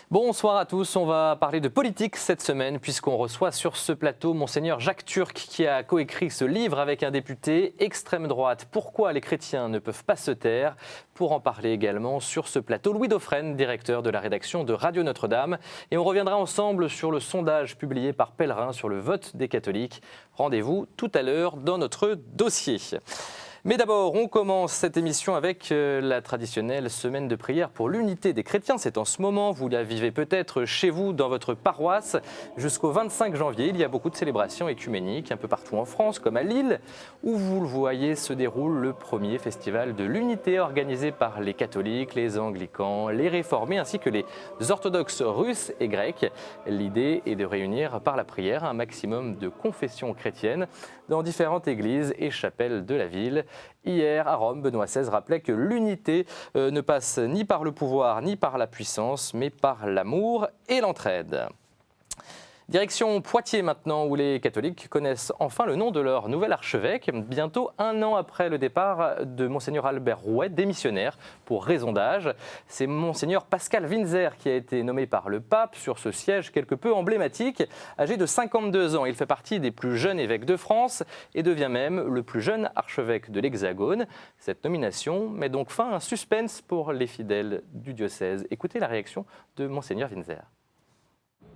Bonsoir à tous, on va parler de politique cette semaine puisqu'on reçoit sur ce plateau Monseigneur Jacques Turc qui a coécrit ce livre avec un député extrême droite. Pourquoi les chrétiens ne peuvent pas se taire? Pour en parler également sur ce plateau, Louis Dauphren, directeur de la rédaction de Radio Notre-Dame. Et on reviendra ensemble sur le sondage publié par Pèlerin sur le vote des catholiques. Rendez-vous tout à l'heure dans notre dossier. Mais d'abord, on commence cette émission avec la traditionnelle semaine de prière pour l'unité des chrétiens. C'est en ce moment, vous la vivez peut-être chez vous, dans votre paroisse. Jusqu'au 25 janvier, il y a beaucoup de célébrations écuméniques un peu partout en France, comme à Lille, où vous le voyez se déroule le premier festival de l'unité organisé par les catholiques, les anglicans, les réformés ainsi que les orthodoxes russes et grecs. L'idée est de réunir par la prière un maximum de confessions chrétiennes dans différentes églises et chapelles de la ville. Hier, à Rome, Benoît XVI rappelait que l'unité ne passe ni par le pouvoir ni par la puissance, mais par l'amour et l'entraide. Direction Poitiers maintenant, où les catholiques connaissent enfin le nom de leur nouvel archevêque, bientôt un an après le départ de Monseigneur Albert Rouet, démissionnaire pour raison d'âge. C'est Monseigneur Pascal Winzer qui a été nommé par le pape sur ce siège quelque peu emblématique. Âgé de 52 ans, il fait partie des plus jeunes évêques de France et devient même le plus jeune archevêque de l'Hexagone. Cette nomination met donc fin à un suspense pour les fidèles du diocèse. Écoutez la réaction de Monseigneur Winzer.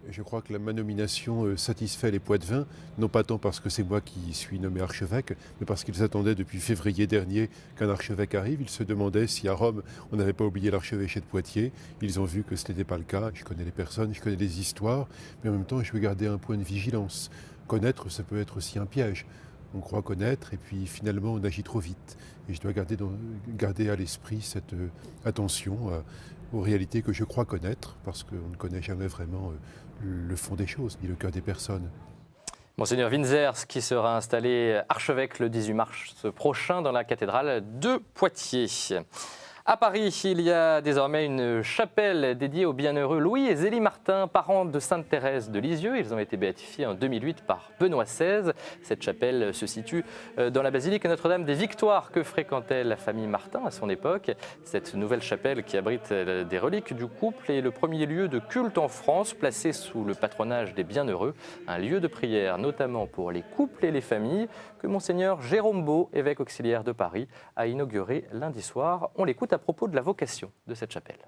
Je crois que ma nomination satisfait les Poitevins, non pas tant parce que c'est moi qui suis nommé archevêque, mais parce qu'ils attendaient depuis février dernier qu'un archevêque arrive. Ils se demandaient si à Rome on n'avait pas oublié l'archevêché de Poitiers. Ils ont vu que ce n'était pas le cas. Je connais les personnes, je connais les histoires, mais en même temps je veux garder un point de vigilance. Connaître, ça peut être aussi un piège. On croit connaître et puis finalement on agit trop vite. Et je dois garder à l'esprit cette attention aux réalités que je crois connaître, parce qu'on ne connaît jamais vraiment le fond des choses, ni le cœur des personnes. Monseigneur Winzer, qui sera installé archevêque le 18 mars prochain dans la cathédrale de Poitiers. À Paris, il y a désormais une chapelle dédiée au bienheureux Louis et Zélie Martin, parents de Sainte Thérèse de Lisieux. Ils ont été béatifiés en 2008 par Benoît XVI. Cette chapelle se situe dans la basilique Notre-Dame des Victoires que fréquentait la famille Martin à son époque. Cette nouvelle chapelle qui abrite des reliques du couple est le premier lieu de culte en France placé sous le patronage des bienheureux. Un lieu de prière notamment pour les couples et les familles que Monseigneur Jérôme Beau, évêque auxiliaire de Paris, a inauguré lundi soir. On l'écoute à propos de la vocation de cette chapelle.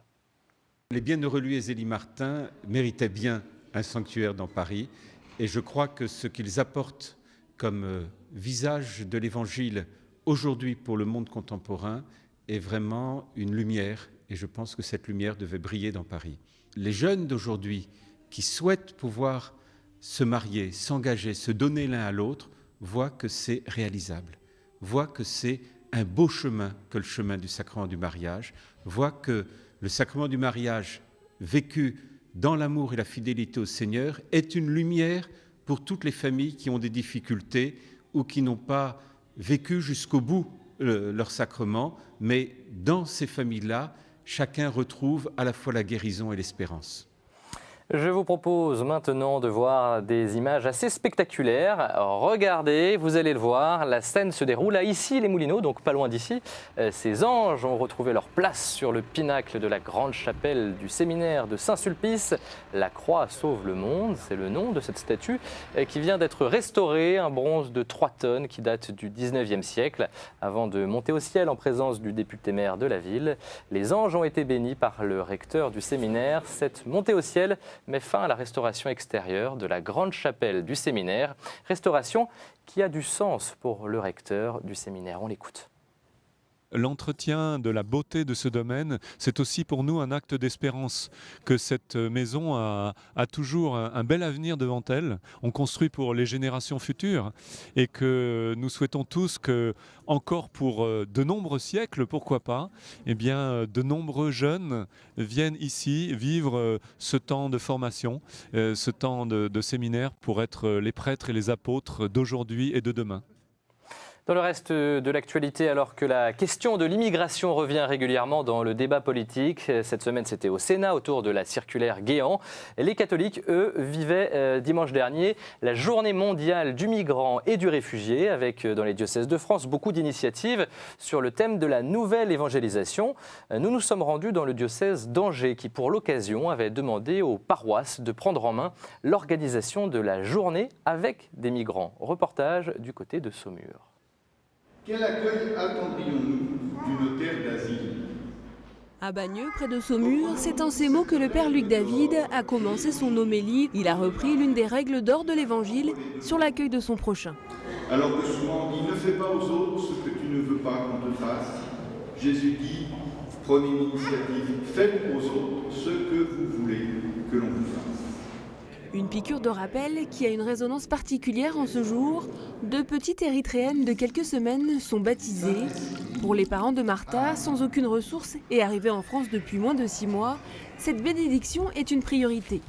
Les bienheureux Louis et Zélie Martin méritaient bien un sanctuaire dans Paris et je crois que ce qu'ils apportent comme visage de l'Évangile aujourd'hui pour le monde contemporain est vraiment une lumière et je pense que cette lumière devait briller dans Paris. Les jeunes d'aujourd'hui qui souhaitent pouvoir se marier, s'engager, se donner l'un à l'autre, voient que c'est réalisable, voient que c'est un beau chemin que le chemin du sacrement du mariage, voit que le sacrement du mariage vécu dans l'amour et la fidélité au Seigneur est une lumière pour toutes les familles qui ont des difficultés ou qui n'ont pas vécu jusqu'au bout leur sacrement, mais dans ces familles-là, chacun retrouve à la fois la guérison et l'espérance. Je vous propose maintenant de voir des images assez spectaculaires. Regardez, vous allez le voir, la scène se déroule à Issy-les-Moulineaux, donc pas loin d'ici. Ces anges ont retrouvé leur place sur le pinacle de la grande chapelle du séminaire de Saint-Sulpice. La croix sauve le monde, c'est le nom de cette statue qui vient d'être restaurée, un bronze de 3 tonnes qui date du 19e siècle. Avant de monter au ciel en présence du député maire de la ville, les anges ont été bénis par le recteur du séminaire. Cette montée au ciel met fin à la restauration extérieure de la grande chapelle du séminaire, restauration qui a du sens pour le recteur du séminaire. On l'écoute. L'entretien de la beauté de ce domaine, c'est aussi pour nous un acte d'espérance, que cette maison a toujours un bel avenir devant elle. On construit pour les générations futures et que nous souhaitons tous que, encore pour de nombreux siècles, pourquoi pas, eh bien, de nombreux jeunes viennent ici vivre ce temps de formation, ce temps de séminaire pour être les prêtres et les apôtres d'aujourd'hui et de demain. Dans le reste de l'actualité, alors que la question de l'immigration revient régulièrement dans le débat politique, cette semaine c'était au Sénat autour de la circulaire Guéant. Les catholiques, eux, vivaient dimanche dernier la journée mondiale du migrant et du réfugié, avec dans les diocèses de France beaucoup d'initiatives sur le thème de la nouvelle évangélisation. Nous nous sommes rendus dans le diocèse d'Angers qui, pour l'occasion, avait demandé aux paroisses de prendre en main l'organisation de la journée avec des migrants. Reportage du côté de Saumur. Quel accueil attendrions-nous du notaire d'asile ? À Bagneux, près de Saumur, c'est en ces mots que le père Luc David a commencé son homélie. Il a repris l'une des règles d'or de l'Évangile sur l'accueil de son prochain. Alors que souvent on dit « ne fais pas aux autres ce que tu ne veux pas qu'on te fasse », Jésus dit « prenez l'initiative, faites aux autres ce que vous voulez que l'on vous fasse ». Une piqûre de rappel qui a une résonance particulière en ce jour. Deux petites Érythréennes de quelques semaines sont baptisées. Pour les parents de Martha, sans aucune ressource et arrivée en France depuis moins de 6 mois, cette bénédiction est une priorité.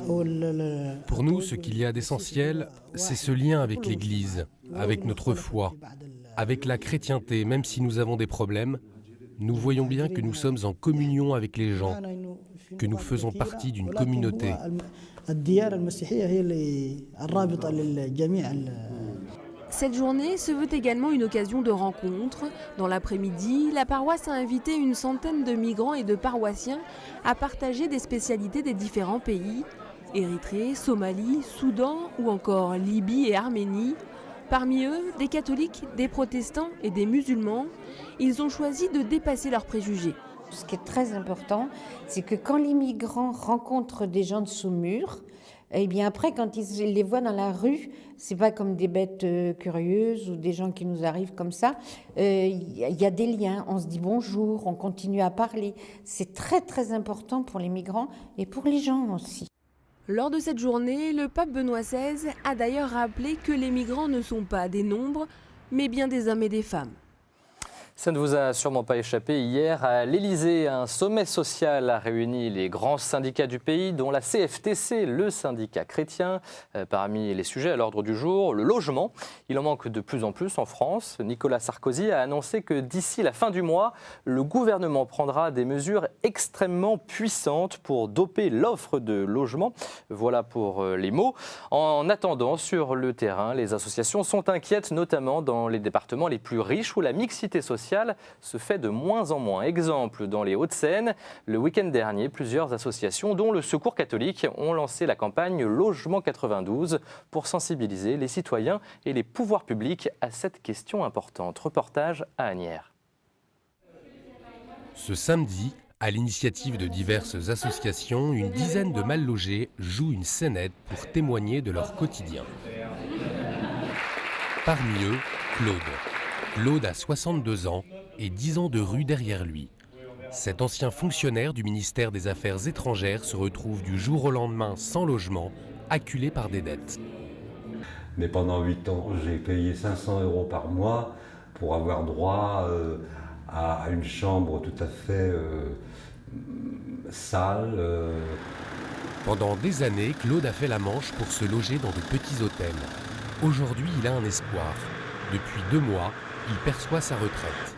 Pour nous, ce qu'il y a d'essentiel, c'est ce lien avec l'Église, avec notre foi, avec la chrétienté. Même si nous avons des problèmes, nous voyons bien que nous sommes en communion avec les gens, que nous faisons partie d'une communauté. Cette journée se veut également une occasion de rencontre. Dans l'après-midi, la paroisse a invité une centaine de migrants et de paroissiens à partager des spécialités des différents pays. Érythrée, Somalie, Soudan ou encore Libye et Arménie. Parmi eux, des catholiques, des protestants et des musulmans. Ils ont choisi de dépasser leurs préjugés. Ce qui est très important, c'est que quand les migrants rencontrent des gens de Saumur, eh bien après, quand ils les voient dans la rue, c'est pas comme des bêtes curieuses ou des gens qui nous arrivent comme ça. Il y a des liens. On se dit bonjour, on continue à parler. C'est très très important pour les migrants et pour les gens aussi. Lors de cette journée, le pape Benoît XVI a d'ailleurs rappelé que les migrants ne sont pas des nombres, mais bien des hommes et des femmes. Ça ne vous a sûrement pas échappé. Hier, à l'Élysée, un sommet social a réuni les grands syndicats du pays, dont la CFTC, le syndicat chrétien. Parmi les sujets à l'ordre du jour, le logement. Il en manque de plus en plus en France. Nicolas Sarkozy a annoncé que d'ici la fin du mois, le gouvernement prendra des mesures extrêmement puissantes pour doper l'offre de logement. Voilà pour les mots. En attendant, sur le terrain, les associations sont inquiètes, notamment dans les départements les plus riches où la mixité sociale se fait de moins en moins. Exemple, dans les Hauts-de-Seine, le week-end dernier, plusieurs associations, dont le Secours catholique, ont lancé la campagne Logement 92 pour sensibiliser les citoyens et les pouvoirs publics à cette question importante. Reportage à Asnières. Ce samedi, à l'initiative de diverses associations, une dizaine de mal logés jouent une scénette pour témoigner de leur quotidien. Parmi eux, Claude. Claude a 62 ans et 10 ans de rue derrière lui. Cet ancien fonctionnaire du ministère des Affaires étrangères se retrouve du jour au lendemain sans logement, acculé par des dettes. Mais pendant 8 ans, j'ai payé 500 € par mois pour avoir droit à une chambre tout à fait sale. Pendant des années, Claude a fait la manche pour se loger dans de petits hôtels. Aujourd'hui, il a un espoir. Depuis 2 mois, il perçoit sa retraite.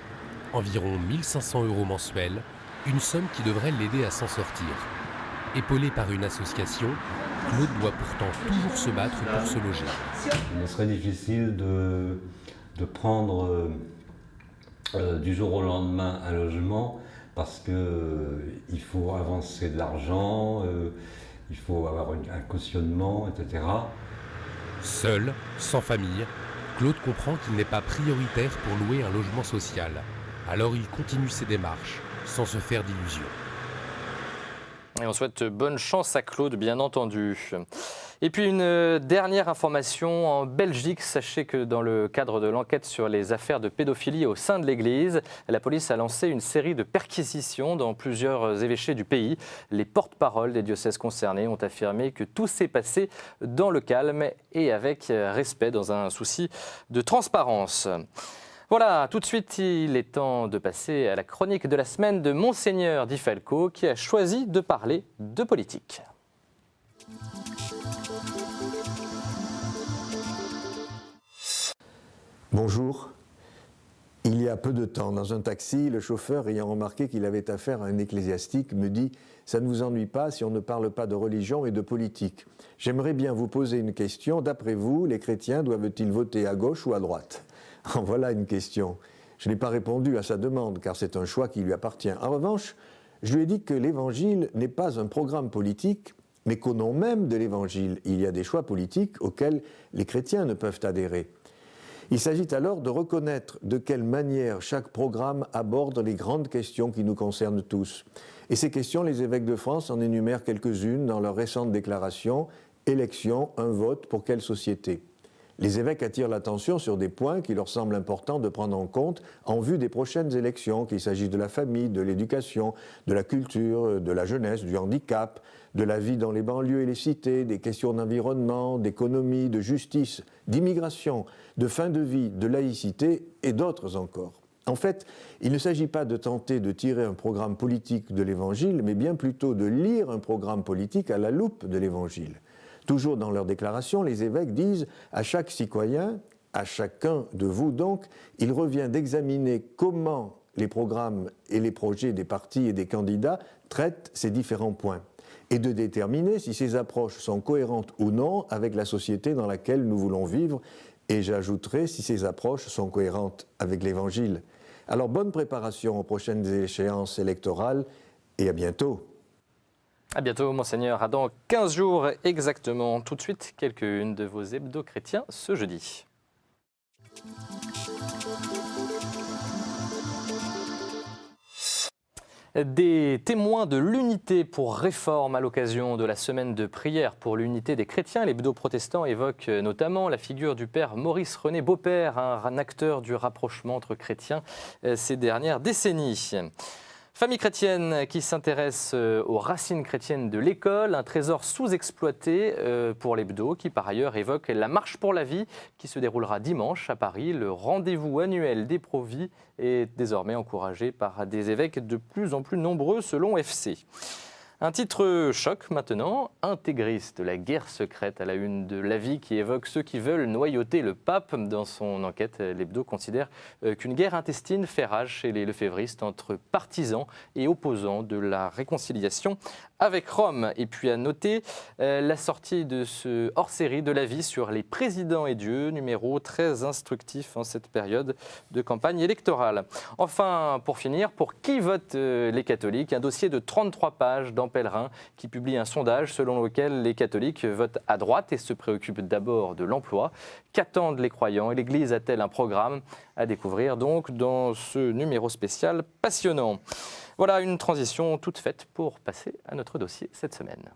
Environ 1 500 € mensuels, une somme qui devrait l'aider à s'en sortir. Épaulé par une association, Claude doit pourtant toujours se battre pour se loger. Il serait difficile de prendre du jour au lendemain un logement parce qu'il faut avancer de l'argent, il faut avoir un cautionnement, etc. Seul, sans famille, Claude comprend qu'il n'est pas prioritaire pour louer un logement social. Alors il continue ses démarches, sans se faire d'illusions. Et on souhaite bonne chance à Claude, bien entendu. Et puis une dernière information en Belgique. Sachez que dans le cadre de l'enquête sur les affaires de pédophilie au sein de l'Église, la police a lancé une série de perquisitions dans plusieurs évêchés du pays. Les porte-paroles des diocèses concernés ont affirmé que tout s'est passé dans le calme et avec respect, dans un souci de transparence. Voilà, tout de suite, il est temps de passer à la chronique de la semaine de Monseigneur Di Falco qui a choisi de parler de politique. Bonjour. Il y a peu de temps, dans un taxi, le chauffeur, ayant remarqué qu'il avait affaire à un ecclésiastique, me dit « Ça ne vous ennuie pas si on ne parle pas de religion et de politique. J'aimerais bien vous poser une question. D'après vous, les chrétiens doivent-ils voter à gauche ou à droite ?» En voilà une question. Je n'ai pas répondu à sa demande, car c'est un choix qui lui appartient. En revanche, je lui ai dit que l'Évangile n'est pas un programme politique, mais qu'au nom même de l'Évangile, il y a des choix politiques auxquels les chrétiens ne peuvent adhérer. Il s'agit alors de reconnaître de quelle manière chaque programme aborde les grandes questions qui nous concernent tous. Et ces questions, les évêques de France en énumèrent quelques-unes dans leur récente déclaration « Élection, un vote, pour quelle société ?» Les évêques attirent l'attention sur des points qui leur semblent importants de prendre en compte en vue des prochaines élections, qu'il s'agisse de la famille, de l'éducation, de la culture, de la jeunesse, du handicap, de la vie dans les banlieues et les cités, des questions d'environnement, d'économie, de justice, d'immigration, de fin de vie, de laïcité et d'autres encore. En fait, il ne s'agit pas de tenter de tirer un programme politique de l'Évangile, mais bien plutôt de lire un programme politique à la loupe de l'Évangile. Toujours dans leur déclaration, les évêques disent à chaque citoyen, à chacun de vous donc, il revient d'examiner comment les programmes et les projets des partis et des candidats traitent ces différents points et de déterminer si ces approches sont cohérentes ou non avec la société dans laquelle nous voulons vivre, et j'ajouterai si ces approches sont cohérentes avec l'Évangile. Alors bonne préparation aux prochaines échéances électorales et à bientôt. À bientôt, Monseigneur. À dans 15 jours exactement. Tout de suite, quelques-unes de vos hebdos chrétiens ce jeudi. Des témoins de l'unité pour réforme à l'occasion de la semaine de prière pour l'unité des chrétiens. L'hebdo protestant évoque notamment la figure du père Maurice-René Beaupère, un acteur du rapprochement entre chrétiens ces dernières décennies. Famille chrétienne qui s'intéresse aux racines chrétiennes de l'école, un trésor sous-exploité pour l'hebdo qui par ailleurs évoque la marche pour la vie qui se déroulera dimanche à Paris. Le rendez-vous annuel des Pro-Vie est désormais encouragé par des évêques de plus en plus nombreux selon FC. Un titre choc maintenant, intégriste, la guerre secrète à la une de l'Avis qui évoque ceux qui veulent noyauter le pape. Dans son enquête, l'hebdo considère qu'une guerre intestine fait rage chez les lefévristes entre partisans et opposants de la réconciliation avec Rome. Et puis à noter la sortie de ce hors-série de l'Avis sur les présidents et Dieu, numéro très instructif en cette période de campagne électorale. Enfin, pour finir, pour qui votent les catholiques, un dossier de 33 pages dans Pèlerin qui publie un sondage selon lequel les catholiques votent à droite et se préoccupent d'abord de l'emploi. Qu'attendent les croyants et l'Église a-t-elle un programme à découvrir donc dans ce numéro spécial passionnant. Voilà une transition toute faite pour passer à notre dossier cette semaine.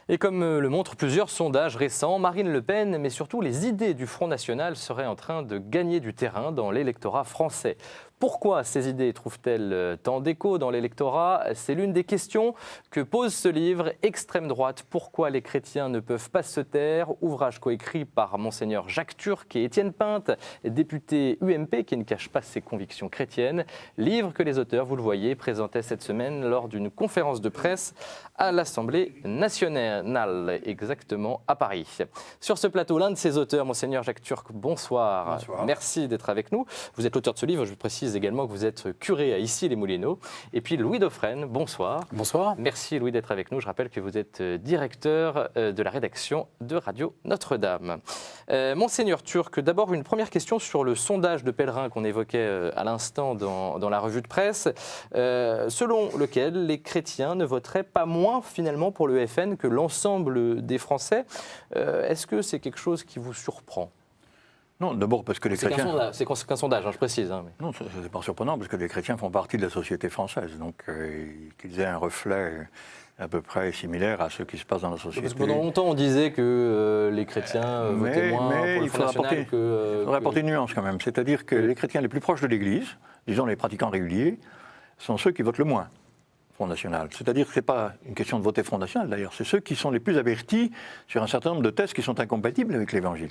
Et comme le montrent plusieurs sondages récents, Marine Le Pen, mais surtout les idées du Front National seraient en train de gagner du terrain dans l'électorat français. Pourquoi ces idées trouvent-elles tant d'écho dans l'électorat? C'est l'une des questions que pose ce livre, Extrême droite, pourquoi les chrétiens ne peuvent pas se taire, ouvrage coécrit par Monseigneur Jacques Turc et Étienne Pinte, député UMP qui ne cache pas ses convictions chrétiennes. Livre que les auteurs, vous le voyez, présentaient cette semaine lors d'une conférence de presse à l'Assemblée nationale, exactement à Paris. Sur ce plateau, l'un de ses auteurs, Monseigneur Jacques Turc, bonsoir. Bonsoir. Merci d'être avec nous. Vous êtes l'auteur de ce livre, je précise également que vous êtes curé à Issy-les-Moulineaux. Et puis Louis Dauphren, bonsoir. Bonsoir. Merci Louis d'être avec nous. Je rappelle que vous êtes directeur de la rédaction de Radio Notre-Dame. Monseigneur Turc, d'abord une première question sur le sondage de Pèlerin qu'on évoquait à l'instant dans la revue de presse, selon lequel les chrétiens ne voteraient pas moins finalement pour le FN que l'ensemble des Français. Est-ce que c'est quelque chose qui vous surprend ? Non, d'abord parce que les chrétiens... C'est qu'un sondage, je précise. Mais... Non, ce n'est pas surprenant parce que les chrétiens font partie de la société française, donc qu'ils aient un reflet à peu près similaire à ce qui se passe dans la société. Parce que pendant longtemps, on disait que les chrétiens votaient moins pour le Front National que... Il faudrait apporter une nuance quand même, c'est-à-dire que les chrétiens les plus proches de l'Église, disons les pratiquants réguliers, sont ceux qui votent le moins Front National. C'est-à-dire que ce n'est pas une question de voter Front National d'ailleurs, c'est ceux qui sont les plus avertis sur un certain nombre de thèses qui sont incompatibles avec l'Évangile.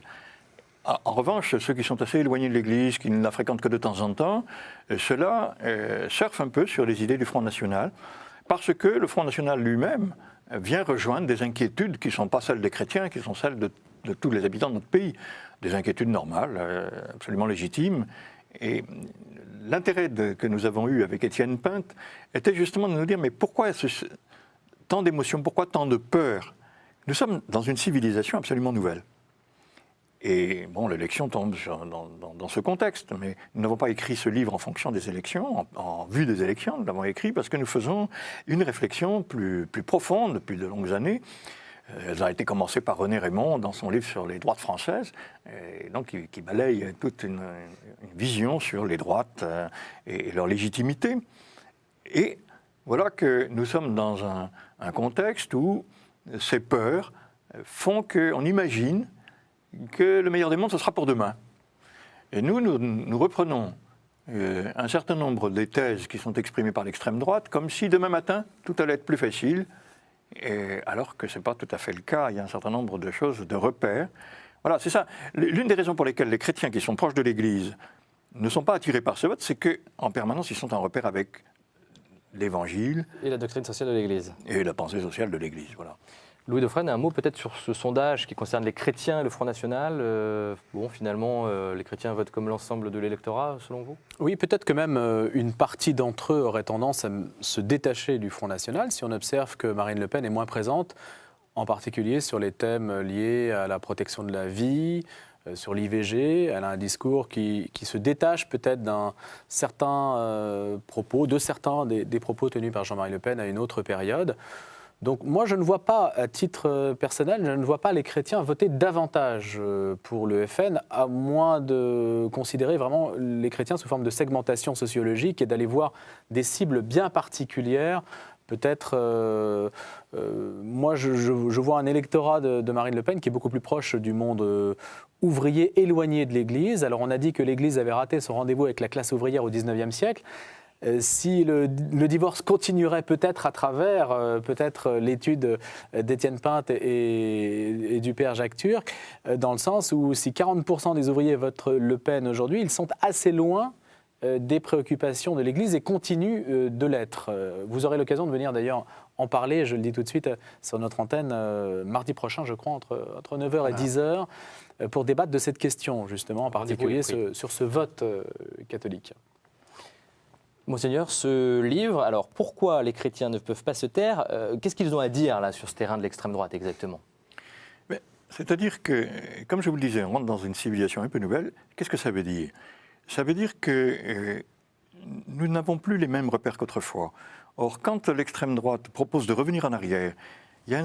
En revanche, ceux qui sont assez éloignés de l'Église, qui ne la fréquentent que de temps en temps, ceux-là surfent un peu sur les idées du Front National, parce que le Front National lui-même vient rejoindre des inquiétudes qui ne sont pas celles des chrétiens, qui sont celles de tous les habitants de notre pays. Des inquiétudes normales, absolument légitimes. Et l'intérêt que nous avons eu avec Étienne Pinte était justement de nous dire, mais pourquoi tant d'émotions, pourquoi tant de peur? Nous sommes dans une civilisation absolument nouvelle. Et bon, l'élection tombe dans ce contexte, mais nous n'avons pas écrit ce livre en fonction des élections, en vue des élections, nous l'avons écrit parce que nous faisons une réflexion plus profonde depuis de longues années. Elle a été commencée par René Raymond dans son livre sur les droites françaises, et donc qui balaye toute une vision sur les droites et leur légitimité. Et voilà que nous sommes dans un contexte où ces peurs font qu'on imagine que le meilleur des mondes, ce sera pour demain. Et nous reprenons un certain nombre des thèses qui sont exprimées par l'extrême droite, comme si demain matin, tout allait être plus facile, alors que ce n'est pas tout à fait le cas. Il y a un certain nombre de choses, de repères. Voilà, c'est ça. L'une des raisons pour lesquelles les chrétiens qui sont proches de l'Église ne sont pas attirés par ce vote, c'est qu'en permanence, ils sont en repère avec l'Évangile. Et la doctrine sociale de l'Église. Et la pensée sociale de l'Église, voilà. Louis Dauphren, un mot peut-être sur ce sondage qui concerne les chrétiens et le Front National. Finalement, les chrétiens votent comme l'ensemble de l'électorat, selon vous? Oui, peut-être que même une partie d'entre eux aurait tendance à se détacher du Front National si on observe que Marine Le Pen est moins présente, en particulier sur les thèmes liés à la protection de la vie, sur l'IVG. Elle a un discours qui se détache peut-être d'un certain propos, des propos tenus par Jean-Marie Le Pen à une autre période. Donc moi, je ne vois pas, à titre personnel, je ne vois pas les chrétiens voter davantage pour le FN, à moins de considérer vraiment les chrétiens sous forme de segmentation sociologique et d'aller voir des cibles bien particulières. Peut-être, moi, je vois un électorat de Marine Le Pen qui est beaucoup plus proche du monde ouvrier éloigné de l'Église. Alors on a dit que l'Église avait raté son rendez-vous avec la classe ouvrière au XIXe siècle. Si le divorce continuerait peut-être à travers l'étude d'Étienne Pinte et du père Jacques Turc, dans le sens où si 40% des ouvriers votent Le Pen aujourd'hui, ils sont assez loin des préoccupations de l'Église et continuent de l'être. Vous aurez l'occasion de venir d'ailleurs en parler, je le dis tout de suite, sur notre antenne mardi prochain, je crois, entre 9h et 10h, pour débattre de cette question, justement, en particulier sur ce vote catholique. Monseigneur, ce livre, alors pourquoi les chrétiens ne peuvent pas se taire? Qu'est-ce qu'ils ont à dire là sur ce terrain de l'extrême droite exactement? C'est-à-dire que, comme je vous le disais, on rentre dans une civilisation un peu nouvelle. Qu'est-ce que ça veut dire? Ça veut dire que nous n'avons plus les mêmes repères qu'autrefois. Or, quand l'extrême droite propose de revenir en arrière, il y a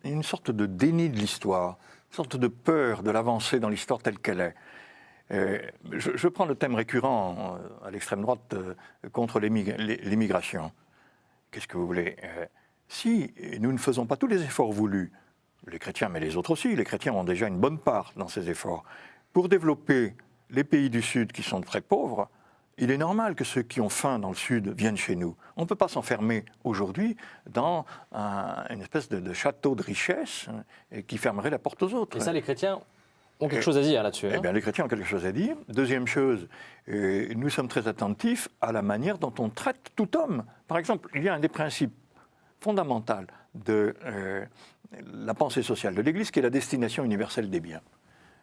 une sorte de déni de l'histoire, une sorte de peur de l'avancée dans l'histoire telle qu'elle est. Je prends le thème récurrent à l'extrême droite contre l'immigration. Qu'est-ce que vous voulez? Si nous ne faisons pas tous les efforts voulus, les chrétiens, mais les autres aussi, les chrétiens ont déjà une bonne part dans ces efforts, pour développer les pays du Sud qui sont très pauvres, il est normal que ceux qui ont faim dans le Sud viennent chez nous. On ne peut pas s'enfermer aujourd'hui dans une espèce de château de richesse qui fermerait la porte aux autres. Et ça, les chrétiens ont quelque chose à dire là-dessus. Eh bien, les chrétiens ont quelque chose à dire. Deuxième chose, nous sommes très attentifs à la manière dont on traite tout homme. Par exemple, il y a un des principes fondamentaux de la pensée sociale de l'Église qui est la destination universelle des biens.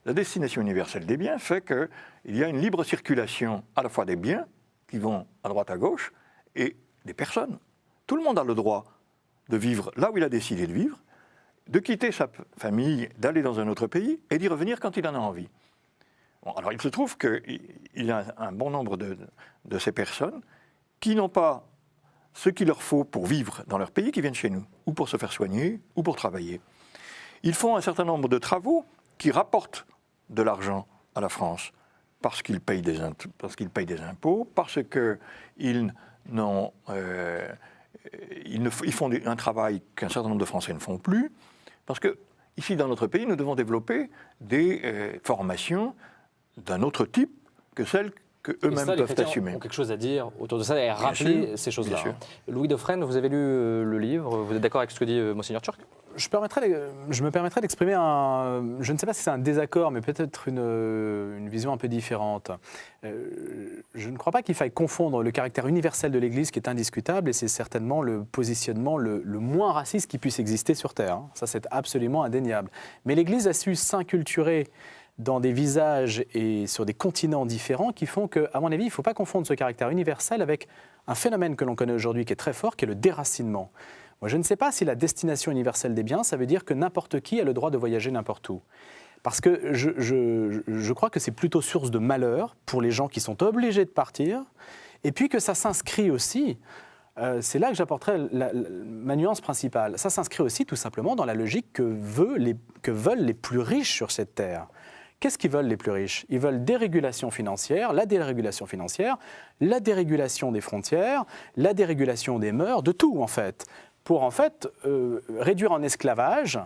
La destination universelle des biens fait qu'il y a une libre circulation à la fois des biens qui vont à droite à gauche et des personnes. Tout le monde a le droit de vivre là où il a décidé de vivre, de quitter sa famille, d'aller dans un autre pays et d'y revenir quand il en a envie. Bon, alors il se trouve qu'il y a un bon nombre de ces personnes qui n'ont pas ce qu'il leur faut pour vivre dans leur pays, qui viennent chez nous, ou pour se faire soigner, ou pour travailler. Ils font un certain nombre de travaux qui rapportent de l'argent à la France parce qu'ils payent des impôts, parce qu'ils font un travail qu'un certain nombre de Français ne font plus, parce que ici dans notre pays, nous devons développer des formations d'un autre type que celles qu'eux-mêmes peuvent assumer. Ont quelque chose à dire autour de ça et rappeler ces choses-là. Louis Dauphren, vous avez lu le livre, vous êtes d'accord avec ce que dit Monseigneur Turc? Je me permettrais d'exprimer je ne sais pas si c'est un désaccord, mais peut-être une vision un peu différente. Je ne crois pas qu'il faille confondre le caractère universel de l'Église, qui est indiscutable, et c'est certainement le positionnement le moins raciste qui puisse exister sur Terre. Hein. Ça, c'est absolument indéniable. Mais l'Église a su s'inculturer dans des visages et sur des continents différents qui font qu'à mon avis, il ne faut pas confondre ce caractère universel avec un phénomène que l'on connaît aujourd'hui qui est très fort, qui est le déracinement. Moi, je ne sais pas si la destination universelle des biens, ça veut dire que n'importe qui a le droit de voyager n'importe où. Parce que je crois que c'est plutôt source de malheur pour les gens qui sont obligés de partir, et puis que ça s'inscrit aussi, c'est là que j'apporterai ma nuance principale, ça s'inscrit aussi tout simplement dans la logique que veulent les plus riches sur cette terre. Qu'est-ce qu'ils veulent les plus riches? Ils veulent dérégulation financière, la dérégulation financière, la dérégulation des frontières, la dérégulation des mœurs, de tout en fait, pour en fait réduire en esclavage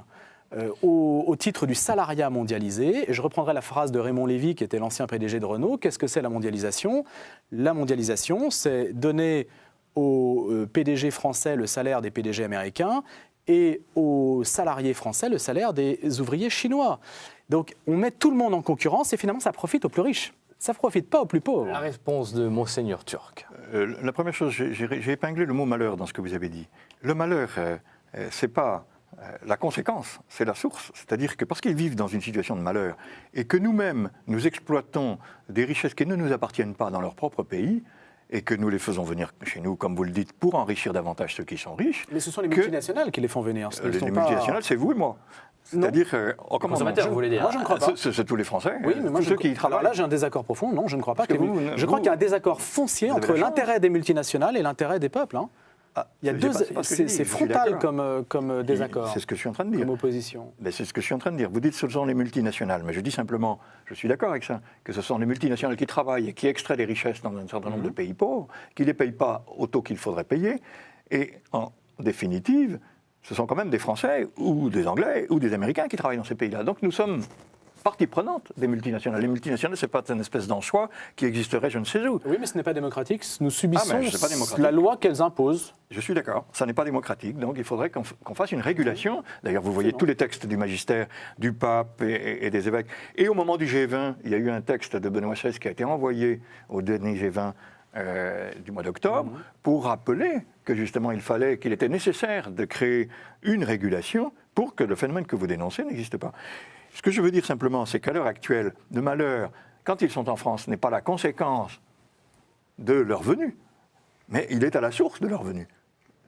au titre du salariat mondialisé. Et je reprendrai la phrase de Raymond Lévy, qui était l'ancien PDG de Renault. Qu'est-ce que c'est la mondialisation? La mondialisation, c'est donner aux PDG français le salaire des PDG américains et aux salariés français le salaire des ouvriers chinois. Donc on met tout le monde en concurrence et finalement ça profite aux plus riches. Ça ne profite pas aux plus pauvres. La réponse de Monseigneur Turc. La première chose, j'ai épinglé le mot malheur dans ce que vous avez dit. Le malheur, ce n'est pas la conséquence, c'est la source. C'est-à-dire que parce qu'ils vivent dans une situation de malheur et que nous-mêmes, nous exploitons des richesses qui ne nous appartiennent pas dans leur propre pays, et que nous les faisons venir chez nous, comme vous le dites, pour enrichir davantage ceux qui sont riches. Mais ce sont les multinationales qui les font venir. Les multinationales, c'est vous et moi. C'est-à-dire, consommateurs, vous voulez dire? Moi, je ne crois pas. C'est tous les Français. Oui, mais moi, tous ceux qui y travaillent. Alors là, j'ai un désaccord profond. Non, je ne crois pas. Je crois qu'il y a un désaccord foncier entre l'intérêt des multinationales et l'intérêt des peuples. Hein. Il y a deux. C'est frontal comme désaccord. C'est ce que je suis en train de dire. Comme opposition. Mais c'est ce que je suis en train de dire. Vous dites que ce sont les multinationales, mais je dis simplement, je suis d'accord avec ça, que ce sont les multinationales qui travaillent et qui extraient des richesses dans un certain nombre de pays pauvres, qui ne les payent pas au taux qu'il faudrait payer, et en définitive, ce sont quand même des Français ou des Anglais ou des Américains qui travaillent dans ces pays-là. Donc nous sommes partie prenante des multinationales. Les multinationales, ce n'est pas une espèce d'anchois qui existerait je ne sais où. Oui, mais ce n'est pas démocratique. Nous subissons la loi qu'elles imposent. Je suis d'accord, ça n'est pas démocratique, donc il faudrait qu'on fasse une régulation. D'ailleurs, vous voyez tous les textes du magistère, du pape et des évêques. Et au moment du G20, il y a eu un texte de Benoît XVI qui a été envoyé au dernier G20 du mois d'octobre pour rappeler que justement qu'il était nécessaire de créer une régulation pour que le phénomène que vous dénoncez n'existe pas. Ce que je veux dire simplement, c'est qu'à l'heure actuelle, le malheur, quand ils sont en France, n'est pas la conséquence de leur venue, mais il est à la source de leur venue.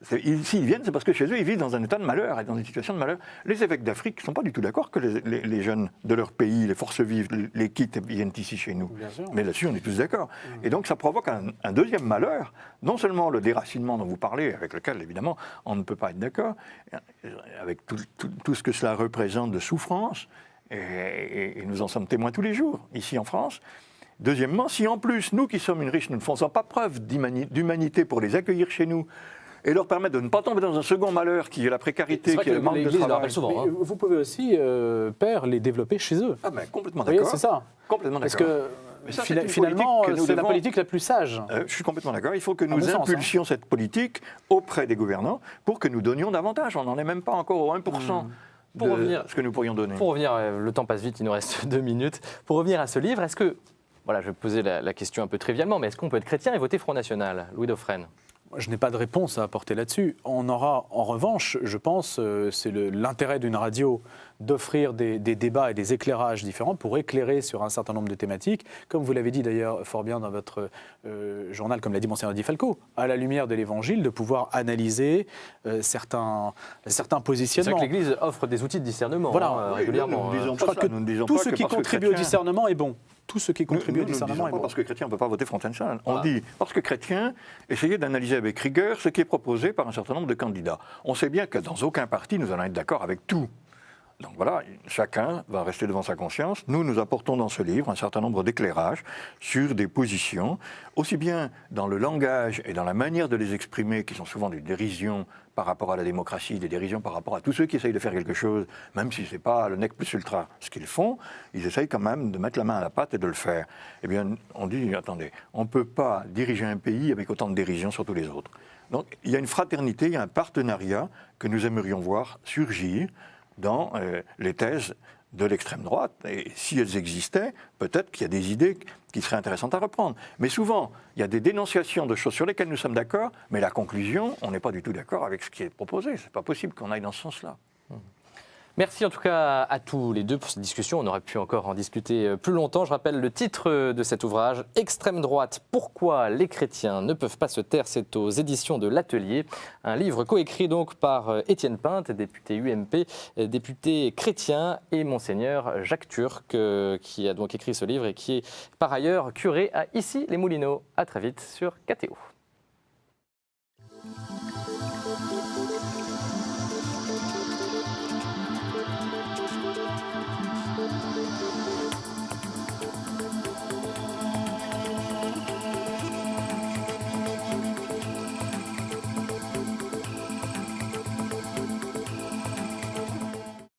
S'ils viennent, c'est parce que chez eux, ils vivent dans un état de malheur et dans une situation de malheur. Les évêques d'Afrique ne sont pas du tout d'accord que les jeunes de leur pays, les forces vives, les quittent et viennent ici chez nous. Mais là-dessus, on est tous d'accord. Et donc, ça provoque un deuxième malheur. Non seulement le déracinement dont vous parlez, avec lequel, évidemment, on ne peut pas être d'accord, avec tout ce que cela représente de souffrance, et nous en sommes témoins tous les jours, ici en France. Deuxièmement, si en plus, nous qui sommes une riche, nous ne faisons pas preuve d'humanité pour les accueillir chez nous, et leur permettre de ne pas tomber dans un second malheur qui est la précarité, qui est le manque de travail. Souvent, hein. Vous pouvez aussi, Père, les développer chez eux. Ah ben, complètement d'accord. Oui, c'est ça. Complètement d'accord. Parce que finalement, c'est la politique la plus sage. Je suis complètement d'accord. Il faut que nous impulsions cette politique auprès des gouvernants pour que nous donnions davantage. On n'en est même pas encore au 1% de ce que nous pourrions donner. Pour revenir, le temps passe vite, il nous reste 2 minutes. Pour revenir à ce livre, est-ce que, voilà, je vais poser la question un peu trivialement, mais est-ce qu'on peut être chrétien et voter Front National? Louis Dauphren. Je n'ai pas de réponse à apporter là-dessus. On aura, en revanche, je pense, c'est l'intérêt d'une radio d'offrir des débats et des éclairages différents pour éclairer sur un certain nombre de thématiques, comme vous l'avez dit d'ailleurs fort bien dans votre journal, comme l'a dit Monseigneur Di Falco, à la lumière de l'Évangile, de pouvoir analyser certains positionnements. C'est vrai que l'Église offre des outils de discernement régulièrement. Je crois que tout ce qui contribue au discernement est bon. Tout ce qui contribue au discernement est bon. Parce que chrétien, on ne peut pas voter Front National. On dit, parce que chrétien, essayez d'analyser avec rigueur ce qui est proposé par un certain nombre de candidats. On sait bien que dans aucun parti, nous allons être d'accord avec tout. Donc voilà, chacun va rester devant sa conscience. Nous apportons dans ce livre un certain nombre d'éclairages sur des positions, aussi bien dans le langage et dans la manière de les exprimer, qui sont souvent des dérisions par rapport à la démocratie, des dérisions par rapport à tous ceux qui essayent de faire quelque chose, même si ce n'est pas le nec plus ultra ce qu'ils font, ils essayent quand même de mettre la main à la pâte et de le faire. Eh bien, on dit, attendez, on ne peut pas diriger un pays avec autant de dérision sur tous les autres. Donc, il y a une fraternité, il y a un partenariat que nous aimerions voir surgir dans les thèses de l'extrême droite. Et si elles existaient, peut-être qu'il y a des idées qui seraient intéressantes à reprendre. Mais souvent, il y a des dénonciations de choses sur lesquelles nous sommes d'accord, mais la conclusion, on n'est pas du tout d'accord avec ce qui est proposé. Ce n'est pas possible qu'on aille dans ce sens-là. Merci en tout cas à tous les deux pour cette discussion. On aurait pu encore en discuter plus longtemps. Je rappelle le titre de cet ouvrage, Extrême droite, pourquoi les chrétiens ne peuvent pas se taire. C'est aux éditions de l'Atelier. Un livre coécrit donc par Étienne Pinte, député UMP, député chrétien, et Monseigneur Jacques Turc, qui a donc écrit ce livre et qui est par ailleurs curé à Issy-les-Moulineaux. À très vite sur KTO.